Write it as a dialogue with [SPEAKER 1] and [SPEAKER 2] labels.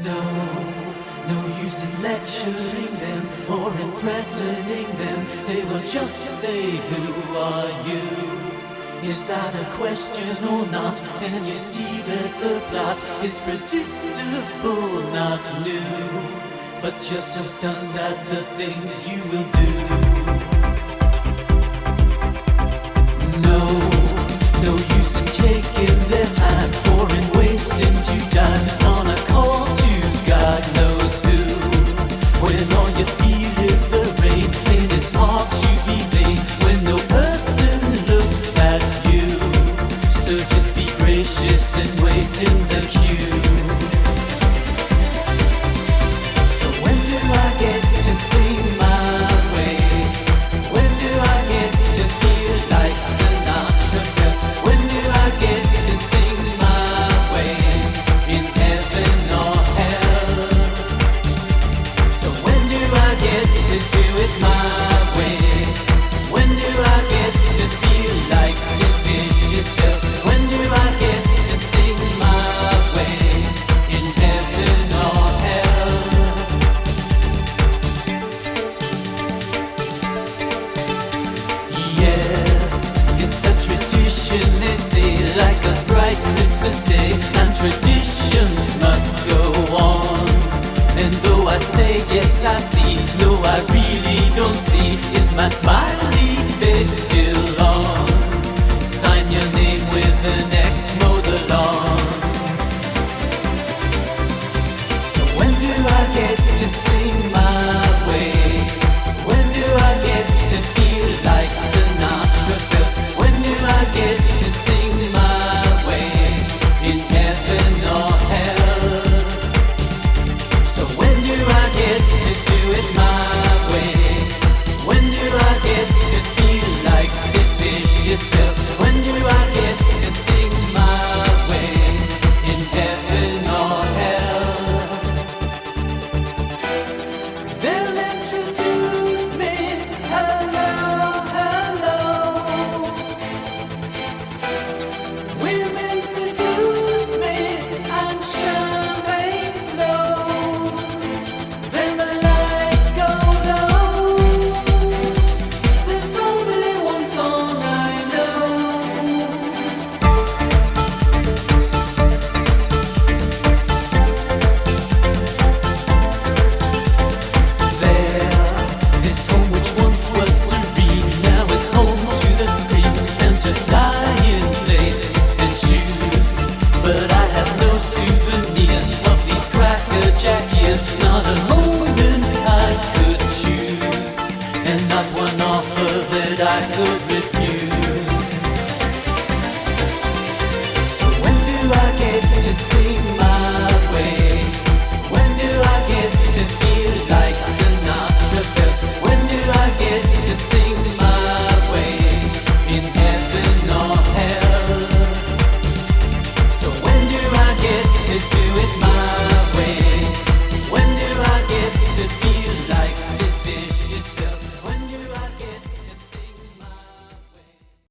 [SPEAKER 1] No, no use in lecturing them or in threatening them. They will just say, who are you? Is that a question or not? And you see that the plot is predictable, not new, but just a stunt at the things you will do. No use in taking their time or in wasting 2 times on a call to God knows who. When all you feel is the rain and it's hard to be vain when no person looks at you. So just be gracious and wait in the queue. So when do I get to sing my way? When do I get to feel like Sinatra? When do I get to sing my way in heaven or hell? So when do I get to do it my way? When do I get to feel like Sid Vicious felt? When do I get to sing my way in heaven or hell? Yes, it's a tradition, they say, like a bright Christmas day, and traditions must go on. And though I say yes I see, no I really don't see, is my smiley face still on? Sign your name with an X, mow the lawn. So when do I get to sing my way? When do I get to feel like Sinatra? When do I get to sing my way in heaven or hell? So when do I get to do it my way? When do I get to feel like Sid Vicious felt? When do I get to sing my way in heaven or hell? They'll introduce me, hello, hello. Women seduce me and champagne flows. Then the lights go low. There's only one song I know. There, this home which once was serene now is home to the screams and to flying plates and shoes. But I have no souvenirs of these crackerjack years, not a moment I could choose, and not one offer that I could refuse.